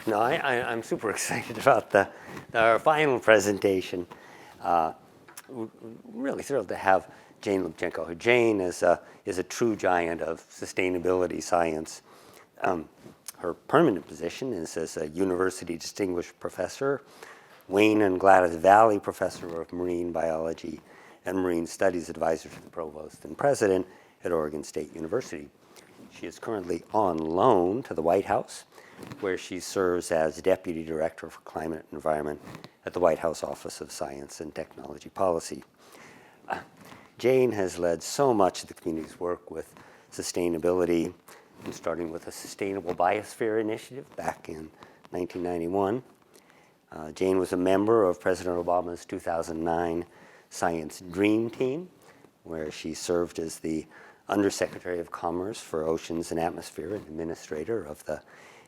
No, I'm super excited about our final presentation. Really thrilled to have Jane Lubchenco. Jane is a true giant of sustainability science. Her permanent position is as a University Distinguished Professor, Wayne and Gladys Valley Professor of Marine Biology and Marine Studies Advisor to the Provost and President at Oregon State University. She is currently on loan to the White House, where she serves as Deputy Director for Climate and Environment at the White House Office of Science and Technology Policy. Jane has led so much of the community's work with sustainability, starting with a Sustainable Biosphere Initiative back in 1991. Jane was a member of President Obama's 2009 Science Dream Team, where she served as the Undersecretary of Commerce for Oceans and Atmosphere and Administrator of the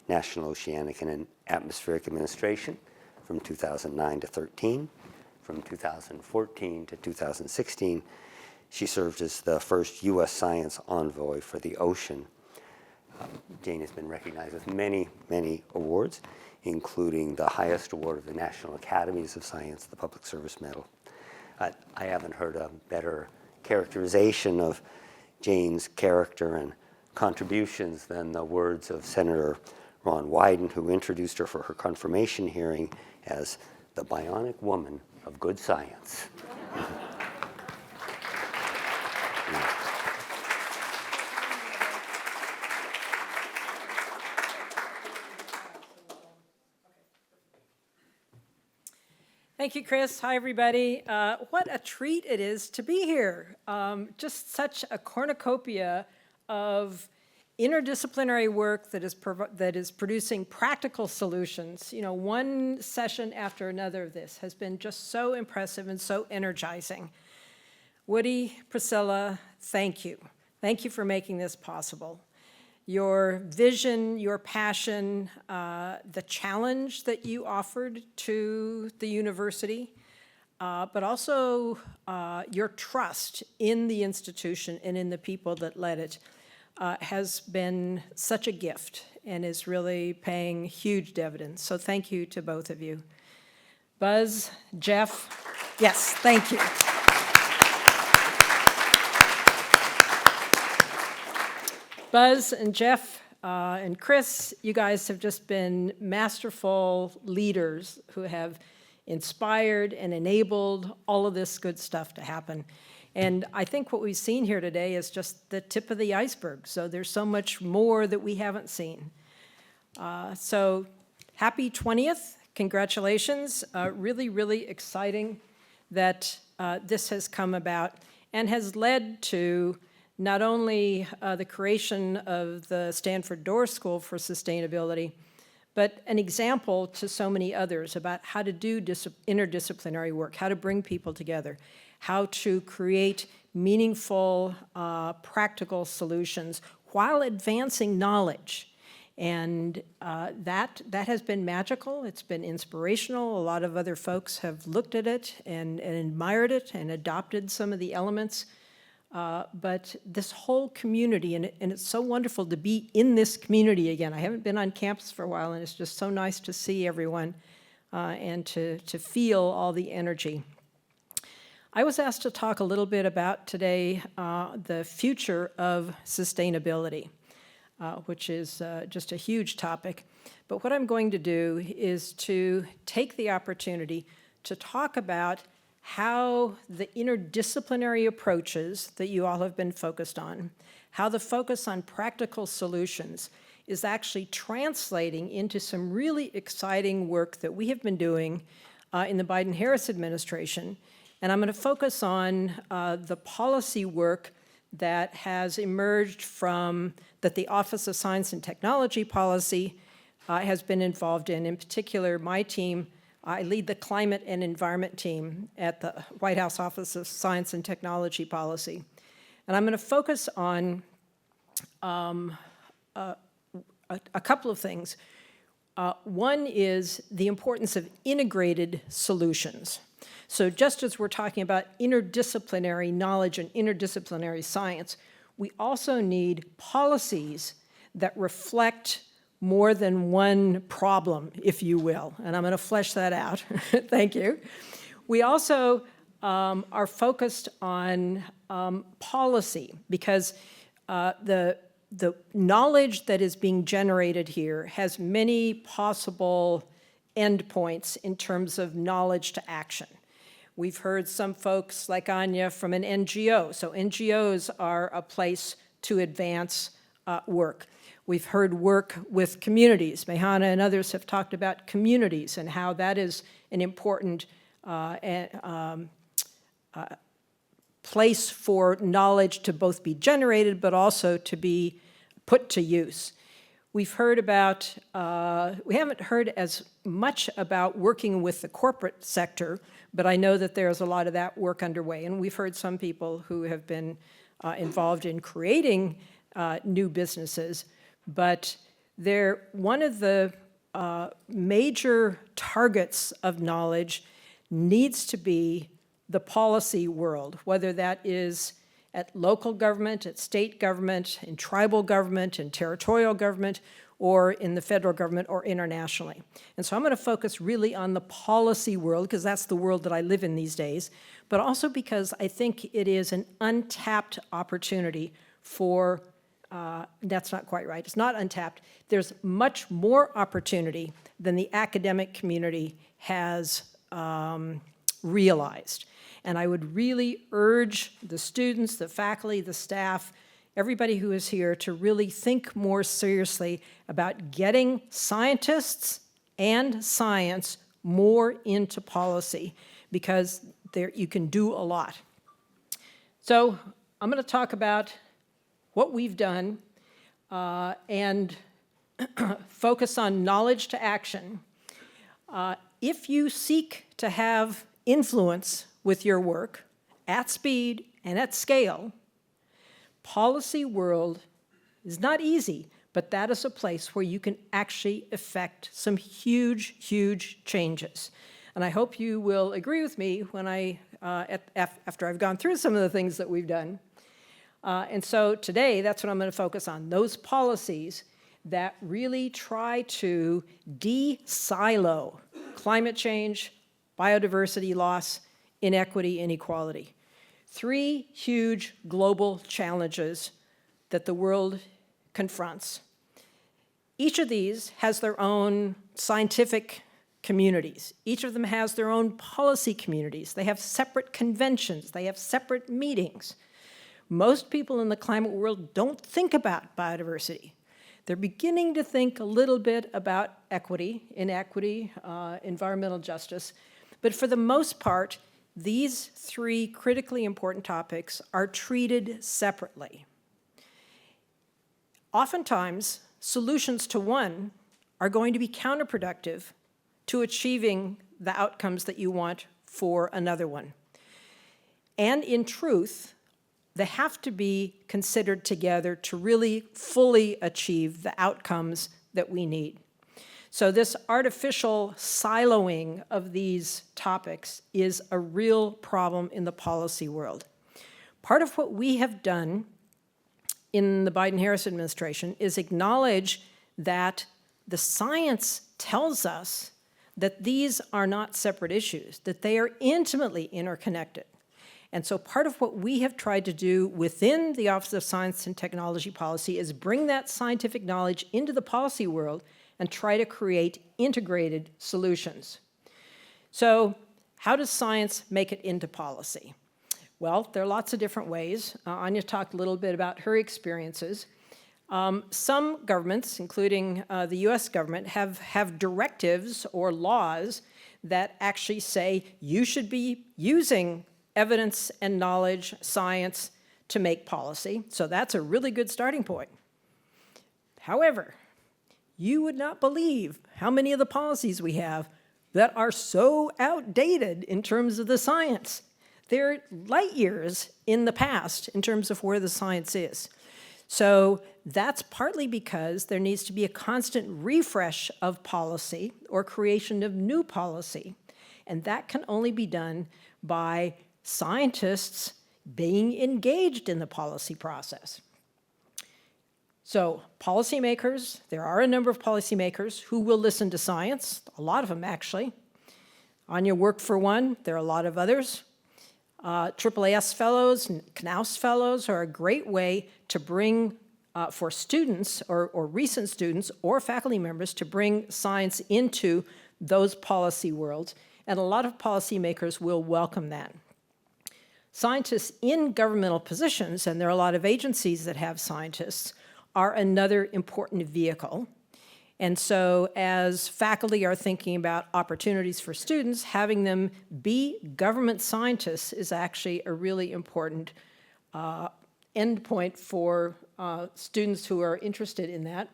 National Oceanic and Atmospheric Administration from 2009 to 13. From 2014 to 2016, she served as the first U.S. Science Envoy for the Ocean. Jane has been recognized with many, many awards, including the highest award of the National Academies of Science, the Public Service Medal. I haven't heard a better characterization of Jane's character and contributions than the words of Senator Ron Wyden, who introduced her for her confirmation hearing as the bionic woman of good science. Thank you, Chris. Hi, everybody. What a treat it is to be here. Just such a cornucopia of interdisciplinary work that is producing practical solutions. You know, one session after another of this has been just so impressive and so energizing. Woody, Priscilla, thank you. Thank you for making this possible. Your vision, your passion, the challenge that you offered to the university, but also your trust in the institution and in the people that led it has been such a gift and is really paying huge dividends. So thank you to both of you. Buzz, Jeff, yes, thank you. Buzz and Jeff and Chris, you guys have just been masterful leaders who have inspired and enabled all of this good stuff to happen. And I think what we've seen here today is just the tip of the iceberg. So there's so much more that we haven't seen. So happy 20th. Congratulations. Really, really exciting that this has come about and has led to not only the creation of the Stanford Door School for Sustainability, but an example to so many others about how to do interdisciplinary work, how to bring people together, how to create meaningful, practical solutions while advancing knowledge. And that has been magical. It's been inspirational. A lot of other folks have looked at it and admired it and adopted some of the elements. But this whole community, and it's so wonderful to be in this community again. I haven't been on campus for a while, and it's just so nice to see everyone and to feel all the energy. I was asked to talk a little bit about today the future of sustainability, which is just a huge topic. But what I'm going to do is to take the opportunity to talk about how the interdisciplinary approaches that you all have been focused on, how the focus on practical solutions is actually translating into some really exciting work that we have been doing in the Biden-Harris administration. And I'm going to focus on the policy work that has emerged from, that the Office of Science and Technology Policy has been involved in particular, my team. I lead the Climate and Environment team at the White House Office of Science and Technology Policy. And I'm going to focus on a couple of things. One is the importance of integrated solutions. So just as we're talking about interdisciplinary knowledge and interdisciplinary science, we also need policies that reflect more than one problem, if you will, and I'm going to flesh that out. Thank you. We also are focused on policy, because the knowledge that is being generated here has many possible endpoints in terms of knowledge to action. We've heard some folks like Anya from an NGO. So NGOs are a place to advance work. We've heard work with communities. Mehana and others have talked about communities and how that is an important place for knowledge to both be generated but also to be put to use. We've heard about, we haven't heard as much about working with the corporate sector, but I know that there's a lot of that work underway. And we've heard some people who have been involved in creating new businesses. But one of the major targets of knowledge needs to be the policy world, whether that is at local government, at state government, in tribal government, in territorial government, or in the federal government or internationally. And so I'm going to focus really on the policy world, because that's the world that I live in these days, but also because I think it is an untapped opportunity for, that's not quite right, it's not untapped. There's much more opportunity than the academic community has realized. And I would really urge the students, the faculty, the staff, everybody who is here to really think more seriously about getting scientists and science more into policy, because there you can do a lot. So I'm going to talk about what we've done and focus on knowledge to action. If you seek to have influence with your work at speed and at scale, policy world is not easy, but that is a place where you can actually affect some huge, huge changes. And I hope you will agree with me when after I've gone through some of the things that we've done. And so today, that's what I'm going to focus on, those policies that really try to de-silo climate change, biodiversity loss, inequity, inequality. 3 huge global challenges that the world confronts. Each of these has their own scientific communities. Each of them has their own policy communities. They have separate conventions. They have separate meetings. Most people in the climate world don't think about biodiversity. They're beginning to think a little bit about equity, inequity, environmental justice. But for the most part, these 3 critically important topics are treated separately. Oftentimes, solutions to one are going to be counterproductive to achieving the outcomes that you want for another one. And in truth, they have to be considered together to really fully achieve the outcomes that we need. So this artificial siloing of these topics is a real problem in the policy world. Part of what we have done in the Biden-Harris administration is acknowledge that the science tells us that these are not separate issues, that they are intimately interconnected. And so part of what we have tried to do within the Office of Science and Technology Policy is bring that scientific knowledge into the policy world and try to create integrated solutions. So how does science make it into policy? Well, there are lots of different ways. Anya talked a little bit about her experiences. Some governments, including the US government, have directives or laws that actually say you should be using evidence and knowledge, science, to make policy. So that's a really good starting point. However, you would not believe how many of the policies we have that are so outdated in terms of the science. They're light years in the past in terms of where the science is. So that's partly because there needs to be a constant refresh of policy or creation of new policy. And that can only be done by scientists being engaged in the policy process. So policymakers, there are a number of policymakers who will listen to science, a lot of them actually. Anya worked for one, there are a lot of others. AAAS fellows and Knaus fellows are a great way to bring, for students or recent students or faculty members, to bring science into those policy worlds, and a lot of policymakers will welcome that. Scientists in governmental positions, and there are a lot of agencies that have scientists, are another important vehicle. And so as faculty are thinking about opportunities for students, having them be government scientists is actually a really important endpoint for students who are interested in that.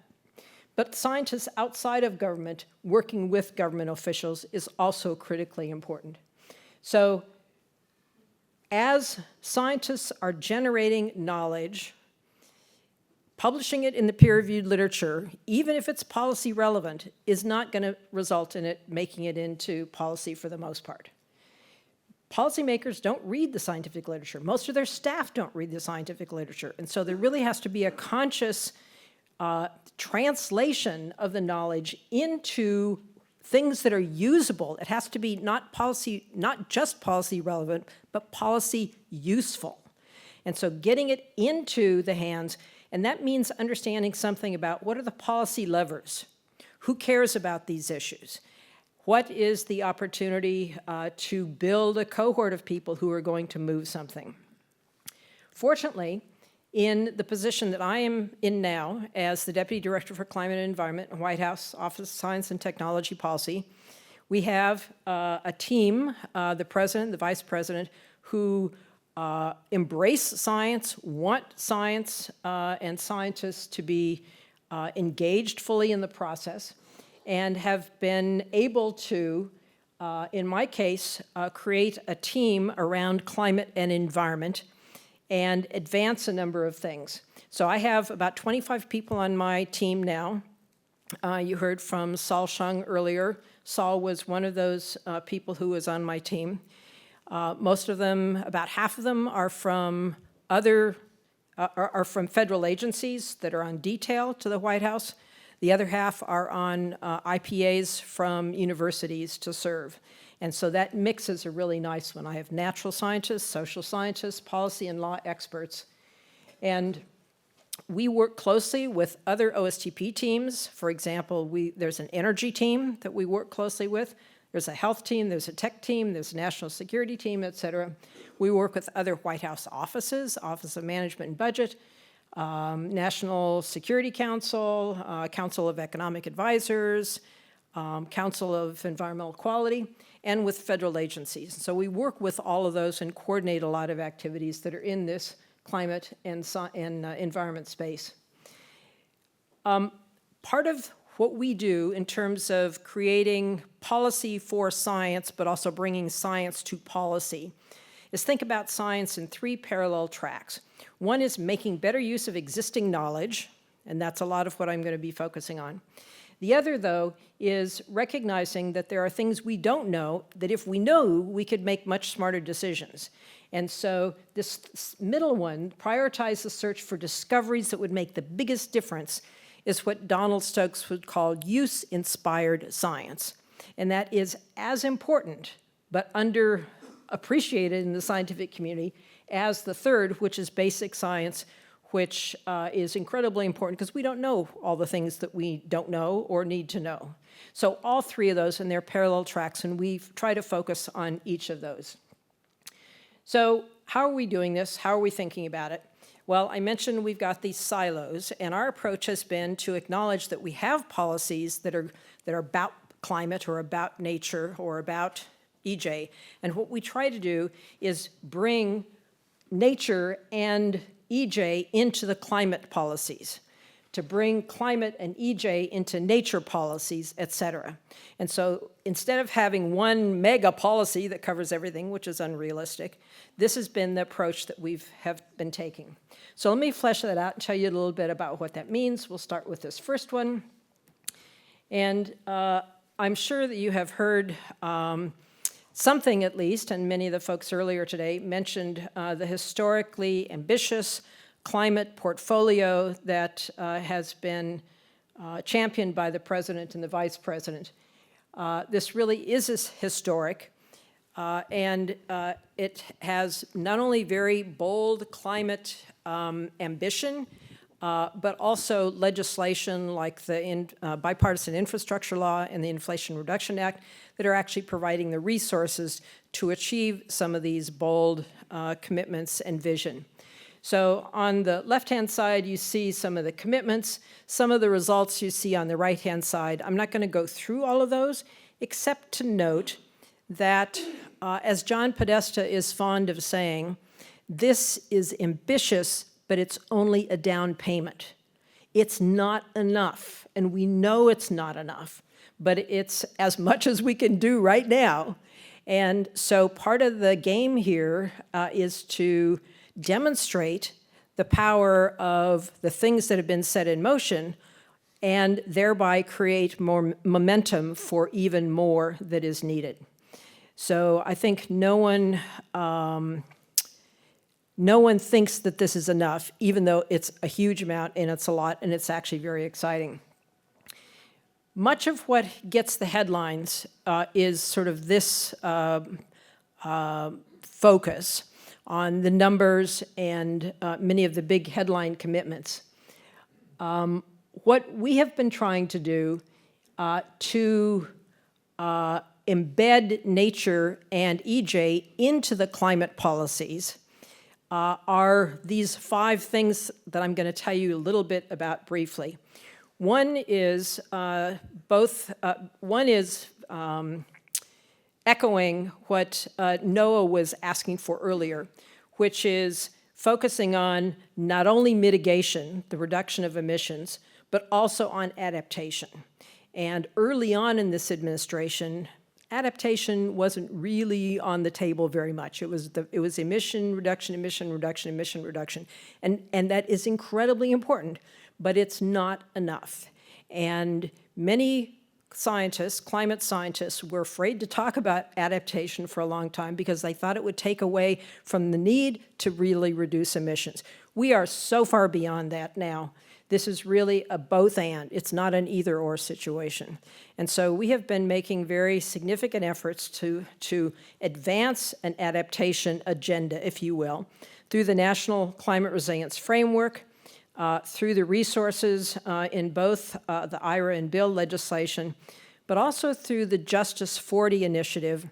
But scientists outside of government working with government officials is also critically important. So as scientists are generating knowledge, publishing it in the peer-reviewed literature, even if it's policy relevant, is not going to result in it making it into policy for the most part. Policymakers don't read the scientific literature. Most of their staff don't read the scientific literature. And so there really has to be a conscious translation of the knowledge into things that are usable. It has to be not just policy relevant, but policy useful. And so getting it into the hands, and that means understanding something about what are the policy levers? Who cares about these issues? What is the opportunity to build a cohort of people who are going to move something? Fortunately, in the position that I am in now as the Deputy Director for Climate and Environment in White House Office of Science and Technology Policy, we have a team, the President, the Vice President, who embrace science, want science and scientists to be engaged fully in the process, and have been able to, in my case, create a team around climate and environment and advance a number of things. So I have about 25 people on my team now. You heard from Saul Shung earlier. Saul was one of those people who was on my team. Most of them, about half of them, are from from federal agencies that are on detail to the White House. The other half are on IPAs from universities to serve. And so that mix is a really nice one. I have natural scientists, social scientists, policy and law experts. And we work closely with other OSTP teams. For example, there's an energy team that we work closely with. There's a health team, there's a tech team, there's a national security team, et cetera. We work with other White House offices, Office of Management and Budget, National Security Council, Council of Economic Advisors, Council of Environmental Quality, and with federal agencies. So we work with all of those and coordinate a lot of activities that are in this climate and environment space. Part of what we do in terms of creating policy for science, but also bringing science to policy, is think about science in three parallel tracks. One is making better use of existing knowledge, and that's a lot of what I'm going to be focusing on. The other, though, is recognizing that there are things we don't know, that if we knew, we could make much smarter decisions. And so this middle one, prioritize the search for discoveries that would make the biggest difference, is what Donald Stokes would call use-inspired science. And that is as important, but underappreciated in the scientific community, as the third, which is basic science, which is incredibly important because we don't know all the things that we don't know or need to know. So all three of those, and they're parallel tracks, and we try to focus on each of those. So how are we doing this? How are we thinking about it? Well, I mentioned we've got these silos, and our approach has been to acknowledge that we have policies that are about climate or about nature or about EJ, and what we try to do is bring nature and EJ into the climate policies, to bring climate and EJ into nature policies, et cetera. And so instead of having one mega policy that covers everything, which is unrealistic, this has been the approach that we have been taking. So let me flesh that out and tell you a little bit about what that means. We'll start with this first one. And I'm sure that you have heard something at least, and many of the folks earlier today mentioned the historically ambitious climate portfolio that has been championed by the president and the vice president. This really is historic, and it has not only very bold climate ambition, but also legislation like the bipartisan infrastructure law and the Inflation Reduction Act that are actually providing the resources to achieve some of these bold commitments and vision. So on the left-hand side, you see some of the commitments, some of the results you see on the right-hand side. I'm not going to go through all of those, except to note that, as John Podesta is fond of saying, this is ambitious, but it's only a down payment. It's not enough, and we know it's not enough, but it's as much as we can do right now. And so part of the game here is to demonstrate the power of the things that have been set in motion and thereby create more momentum for even more that is needed. So I think no one thinks that this is enough, even though it's a huge amount and it's a lot and it's actually very exciting. Much of what gets the headlines is sort of this focus on the numbers and many of the big headline commitments. What we have been trying to do to embed nature and EJ into the climate policies are these 5 things that I'm going to tell you a little bit about briefly. One is echoing what Noah was asking for earlier, which is focusing on not only mitigation, the reduction of emissions, but also on adaptation. And early on in this administration, adaptation wasn't really on the table very much. It was emission reduction, emission reduction, emission reduction. And that is incredibly important, but it's not enough. And many scientists, climate scientists, were afraid to talk about adaptation for a long time because they thought it would take away from the need to really reduce emissions. We are so far beyond that now. This is really a both and. It's not an either or situation. And so we have been making very significant efforts to advance an adaptation agenda, if you will, through the National Climate Resilience Framework, through the resources in both the IRA and bill legislation, but also through the Justice 40 initiative,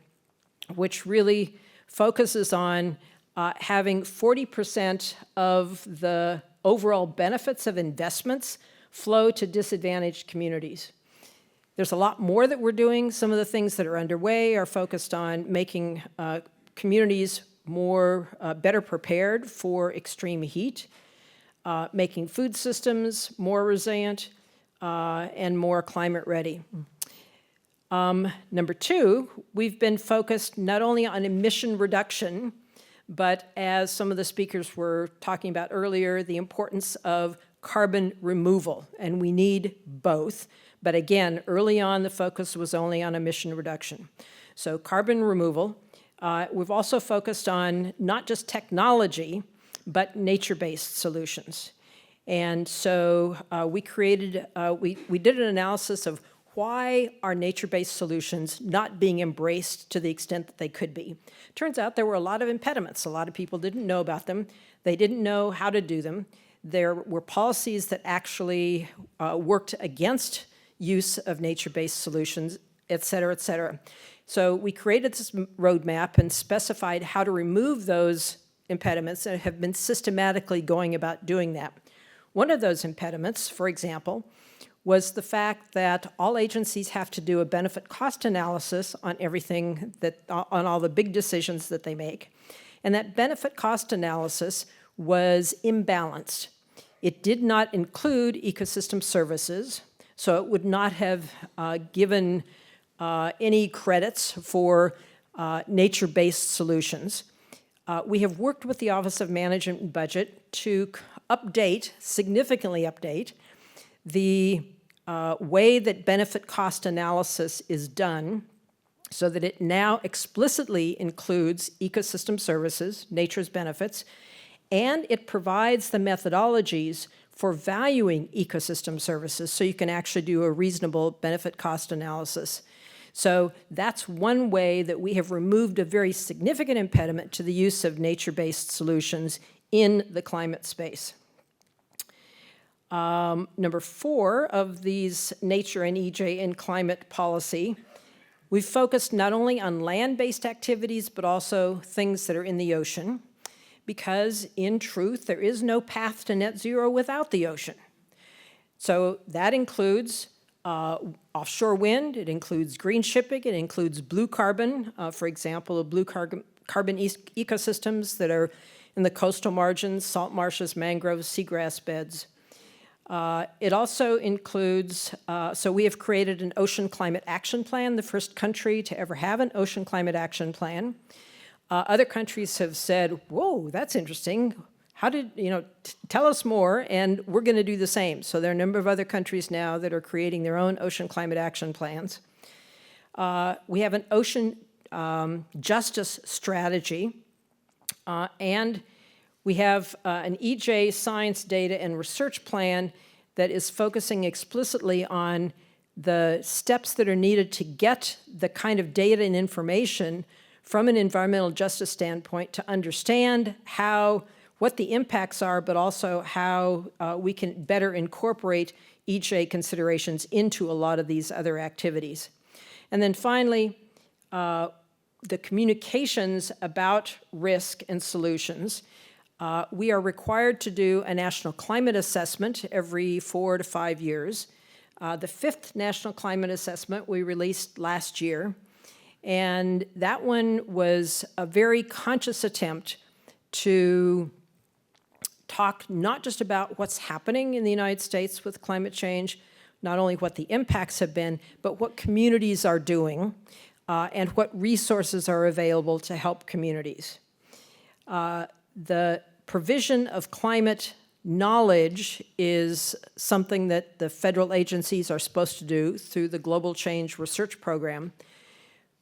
which really focuses on having 40% of the overall benefits of investments flow to disadvantaged communities. There's a lot more that we're doing. Some of the things that are underway are focused on making communities better prepared for extreme heat, making food systems more resilient, and more climate ready. Number 2, we've been focused not only on emission reduction, but as some of the speakers were talking about earlier, the importance of carbon removal, and we need both. But again, early on, the focus was only on emission reduction. So carbon removal. We've also focused on not just technology, but nature-based solutions. And so we did an analysis of why are nature-based solutions not being embraced to the extent that they could be. Turns out there were a lot of impediments. A lot of people didn't know about them. They didn't know how to do them. There were policies that actually worked against use of nature-based solutions, et cetera, et cetera. So we created this roadmap and specified how to remove those impediments and have been systematically going about doing that. One of those impediments, for example, was the fact that all agencies have to do a benefit-cost analysis on everything on all the big decisions that they make. And that benefit-cost analysis was imbalanced. It did not include ecosystem services, so it would not have given any credits for nature-based solutions. We have worked with the Office of Management and Budget to significantly update the way that benefit-cost analysis is done so that it now explicitly includes ecosystem services, nature's benefits, and it provides the methodologies for valuing ecosystem services so you can actually do a reasonable benefit cost analysis. So that's one way that we have removed a very significant impediment to the use of nature-based solutions in the climate space. Number 4 of these nature and EJ in climate policy, we've focused not only on land-based activities, but also things that are in the ocean, because in truth, there is no path to net zero without the ocean. So that includes offshore wind, it includes green shipping, it includes blue carbon, for example, blue carbon ecosystems that are in the coastal margins, salt marshes, mangroves, seagrass beds. It also includes, so we have created an ocean climate action plan, the first country to ever have an ocean climate action plan. Other countries have said, whoa, that's interesting. How did, tell us more, and we're going to do the same. So there are a number of other countries now that are creating their own ocean climate action plans. We have an ocean justice strategy, and we have an EJ science data and research plan that is focusing explicitly on the steps that are needed to get the kind of data and information from an environmental justice standpoint to understand what the impacts are, but also how we can better incorporate EJ considerations into a lot of these other activities. And then finally, the communications about risk and solutions. We are required to do a national climate assessment every 4 to 5 years. The 5th national climate assessment we released last year, and that one was a very conscious attempt to talk not just about what's happening in the United States with climate change, not only what the impacts have been, but what communities are doing and what resources are available to help communities. The provision of climate knowledge is something that the federal agencies are supposed to do through the Global Change Research Program,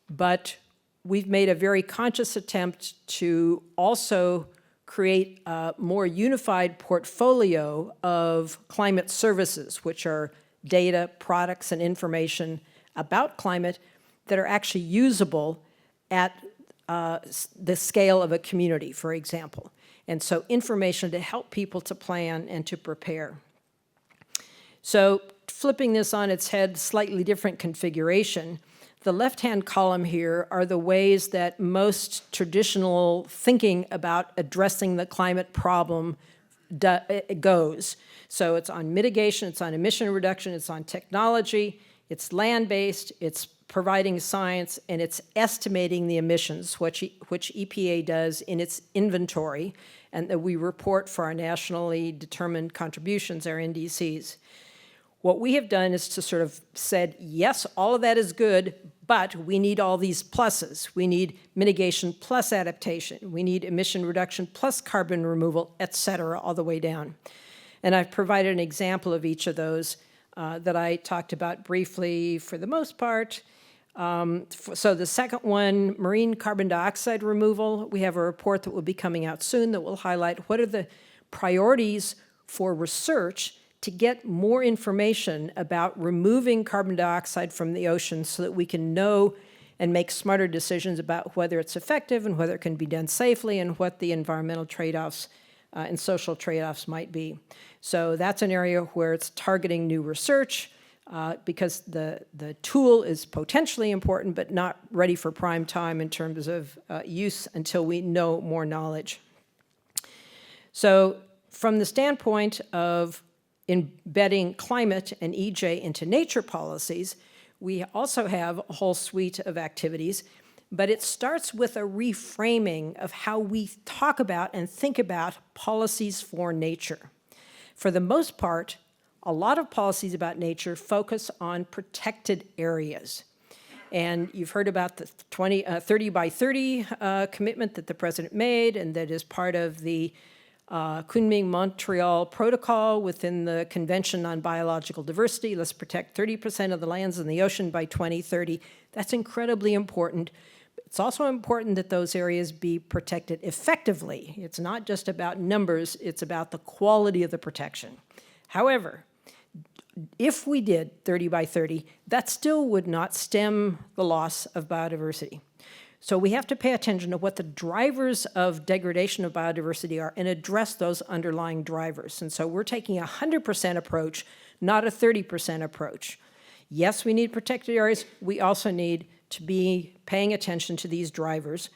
but we've made a very conscious attempt to also create a more unified portfolio of climate services, which are data, products, and information about climate that are actually usable at the scale of a community, for example. And so information to help people to plan and to prepare. So flipping this on its head, slightly different configuration, the left-hand column here are the ways that most traditional thinking about addressing the climate problem goes. So it's on mitigation, it's on emission reduction, it's on technology, it's land-based, it's providing science, and it's estimating the emissions, which EPA does in its inventory, and that we report for our nationally determined contributions, our NDCs. What we have done is to sort of said, yes, all of that is good, but we need all these pluses. We need mitigation plus adaptation. We need emission reduction plus carbon removal, et cetera, all the way down. And I've provided an example of each of those that I talked about briefly for the most part. So the second one, marine carbon dioxide removal, we have a report that will be coming out soon that will highlight what are the priorities for research to get more information about removing carbon dioxide from the ocean so that we can know and make smarter decisions about whether it's effective and whether it can be done safely and what the environmental trade-offs and social trade-offs might be. So that's an area where it's targeting new research because the tool is potentially important but not ready for prime time in terms of use until we know more knowledge. So from the standpoint of embedding climate and EJ into nature policies, we also have a whole suite of activities, but it starts with a reframing of how we talk about and think about policies for nature. For the most part, a lot of policies about nature focus on protected areas. And you've heard about the 30 by 30 commitment that the president made, and that is part of the Kunming-Montreal Protocol within the Convention on Biological Diversity. Let's protect 30% of the lands in the ocean by 2030. That's incredibly important. It's also important that those areas be protected effectively. It's not just about numbers, it's about the quality of the protection. However, if we did 30 by 30, that still would not stem the loss of biodiversity. So we have to pay attention to what the drivers of degradation of biodiversity are and address those underlying drivers. And so we're taking a 100% approach, not a 30% approach. Yes, we need protected areas. We also need to be paying attention to these drivers.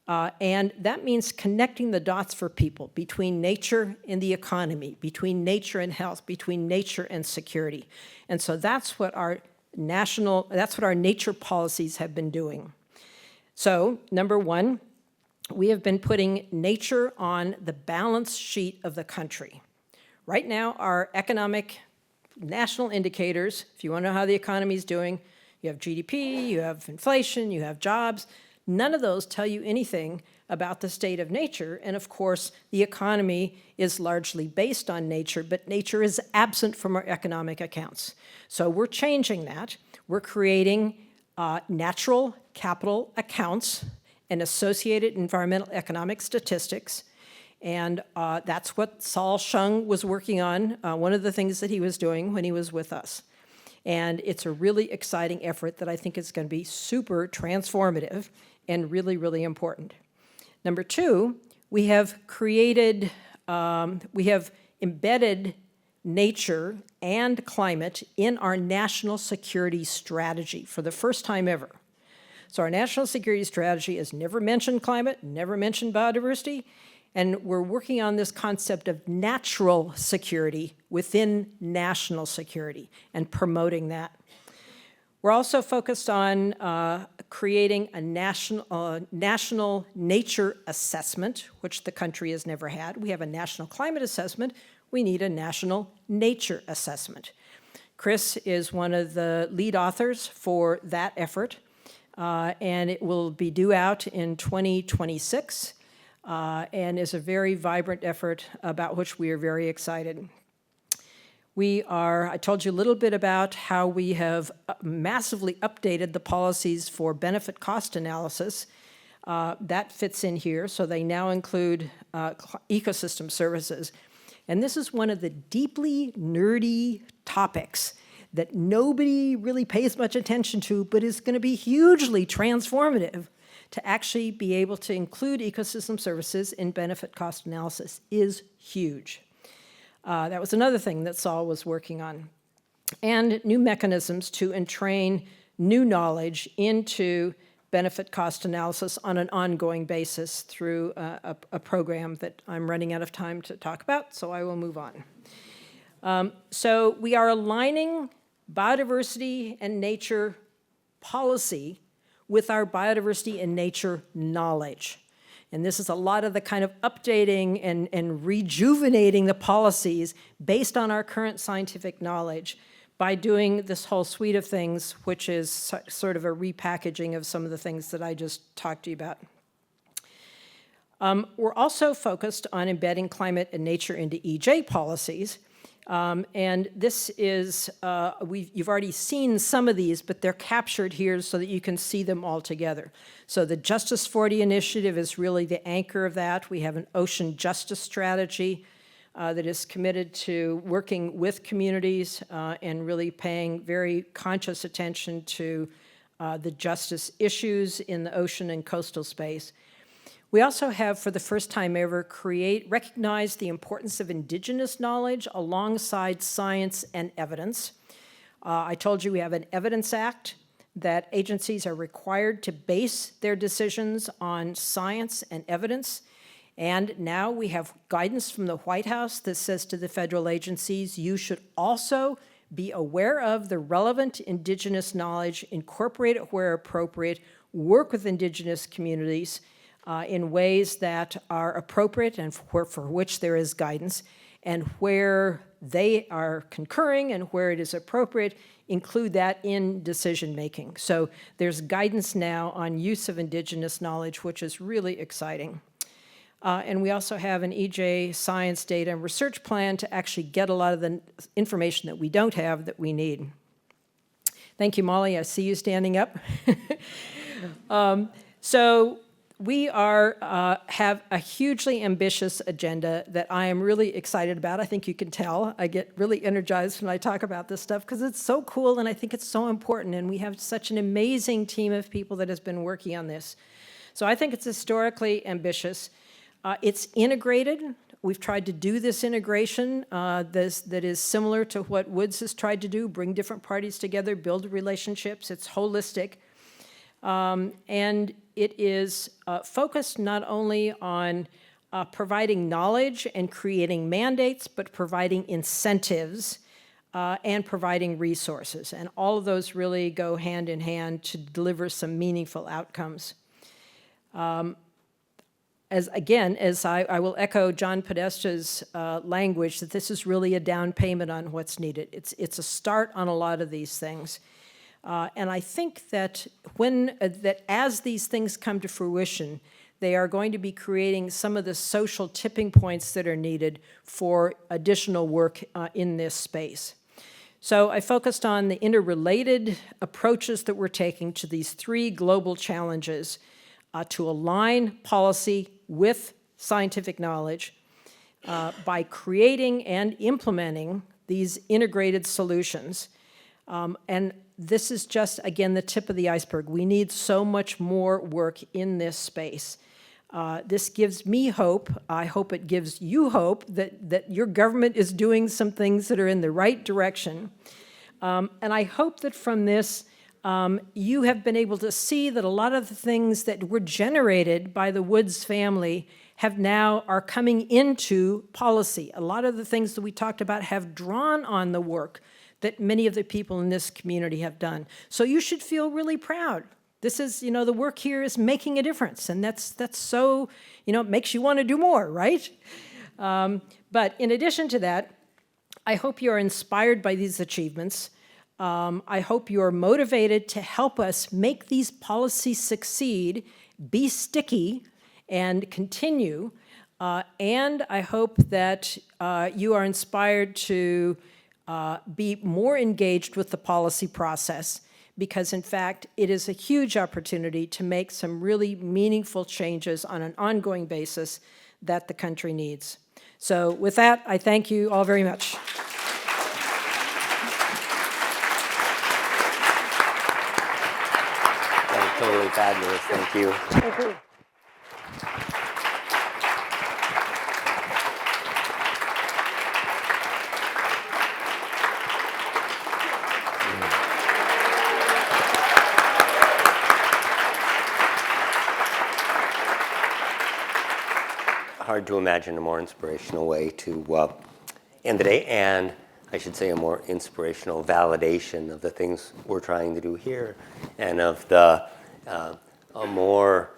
And that means connecting the dots for people between nature and the economy, between nature and health, between nature and security. And so that's what our nature policies have been doing. So, number one, we have been putting nature on the balance sheet of the country. Right now, our economic national indicators, if you want to know how the economy is doing, you have GDP, you have inflation, you have jobs. None of those tell you anything about the state of nature. And of course, the economy is largely based on nature, but nature is absent from our economic accounts. So we're changing that. We're creating natural capital accounts and associated environmental economic statistics. And that's what Saul Shung was working on, one of the things that he was doing when he was with us. And it's a really exciting effort that I think is going to be super transformative and really, really important. Number two, we have embedded nature and climate in our national security strategy for the first time ever. So our national security strategy has never mentioned climate, never mentioned biodiversity, and we're working on this concept of natural security within national security and promoting that. We're also focused on creating a national nature assessment, which the country has never had. We have a national climate assessment. We need a national nature assessment. Chris is one of the lead authors for that effort, and it will be due out in 2026, and is a very vibrant effort about which we are very excited. I told you a little bit about how we have massively updated the policies for benefit cost analysis. That fits in here, so they now include ecosystem services. And this is one of the deeply nerdy topics that nobody really pays much attention to, but is going to be hugely transformative. To actually be able to include ecosystem services in benefit cost analysis is huge. That was another thing that Saul was working on. And new mechanisms to entrain new knowledge into benefit cost analysis on an ongoing basis through a program that I'm running out of time to talk about, so I will move on. So we are aligning biodiversity and nature policy with our biodiversity and nature knowledge. And this is a lot of the kind of updating and rejuvenating the policies based on our current scientific knowledge by doing this whole suite of things, which is sort of a repackaging of some of the things that I just talked to you about. We're also focused on embedding climate and nature into EJ policies. And this is, you've already seen some of these, but they're captured here so that you can see them all together. So the Justice 40 initiative is really the anchor of that. We have an ocean justice strategy that is committed to working with communities and really paying very conscious attention to the justice issues in the ocean and coastal space. We also have, for the first time ever, recognized the importance of indigenous knowledge alongside science and evidence. I told you we have an Evidence Act that agencies are required to base their decisions on science and evidence. And now we have guidance from the White House that says to the federal agencies, you should also be aware of the relevant indigenous knowledge, incorporate it where appropriate, work with indigenous communities in ways that are appropriate and for which there is guidance, and where they are concurring and where it is appropriate, include that in decision making. So there's guidance now on use of indigenous knowledge, which is really exciting. And we also have an EJ science data and research plan to actually get a lot of the information that we don't have that we need. Thank you, Molly. I see you standing up. So we have a hugely ambitious agenda that I am really excited about. I think you can tell. I get really energized when I talk about this stuff because it's so cool and I think it's so important, and we have such an amazing team of people that has been working on this. So I think it's historically ambitious. It's integrated. We've tried to do this integration that is similar to what Woods has tried to do, bring different parties together, build relationships. It's holistic. And it is focused not only on providing knowledge and creating mandates, but providing incentives and providing resources. And all of those really go hand in hand to deliver some meaningful outcomes. As I will echo John Podesta's language, that this is really a down payment on what's needed. It's a start on a lot of these things. And I think that as these things come to fruition, they are going to be creating some of the social tipping points that are needed for additional work in this space. So I focused on the interrelated approaches that we're taking to these three global challenges to align policy with scientific knowledge by creating and implementing these integrated solutions. And this is just, again, the tip of the iceberg. We need so much more work in this space. This gives me hope. I hope it gives you hope that your government is doing some things that are in the right direction. And I hope that from this, you have been able to see that a lot of the things that were generated by the Woods family are coming into policy. A lot of the things that we talked about have drawn on the work that many of the people in this community have done. So you should feel really proud. This is, the work here is making a difference, and that's so, it makes you want to do more, right? But in addition to that, I hope you're inspired by these achievements. I hope you're motivated to help us make these policies succeed, be sticky, and continue. And I hope that you are inspired to be more engaged with the policy process, because in fact, it is a huge opportunity to make some really meaningful changes on an ongoing basis that the country needs. So with that, I thank you all very much. Totally fabulous, thank you. Thank you. Hard to imagine a more inspirational way to end the day, and I should say a more inspirational validation of the things we're trying to do here, and of the a more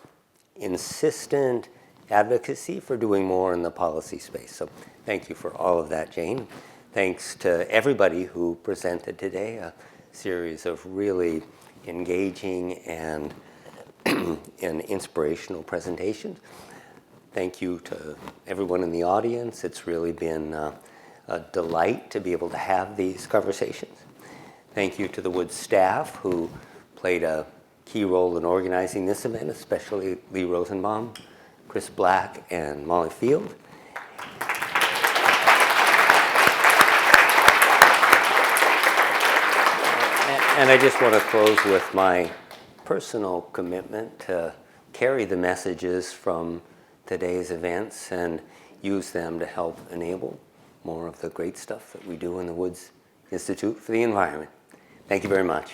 insistent advocacy for doing more in the policy space. So thank you for all of that, Jane. Thanks to everybody who presented today, a series of really engaging and inspirational presentations. Thank you to everyone in the audience. It's really been a delight to be able to have these conversations. Thank you to the Woods staff who played a key role in organizing this event, especially Lee Rosenbaum, Chris Black, and Molly Field. And I just want to close with my personal commitment to carry the messages from today's events and use them to help enable more of the great stuff that we do in the Woods Institute for the Environment. Thank you very much.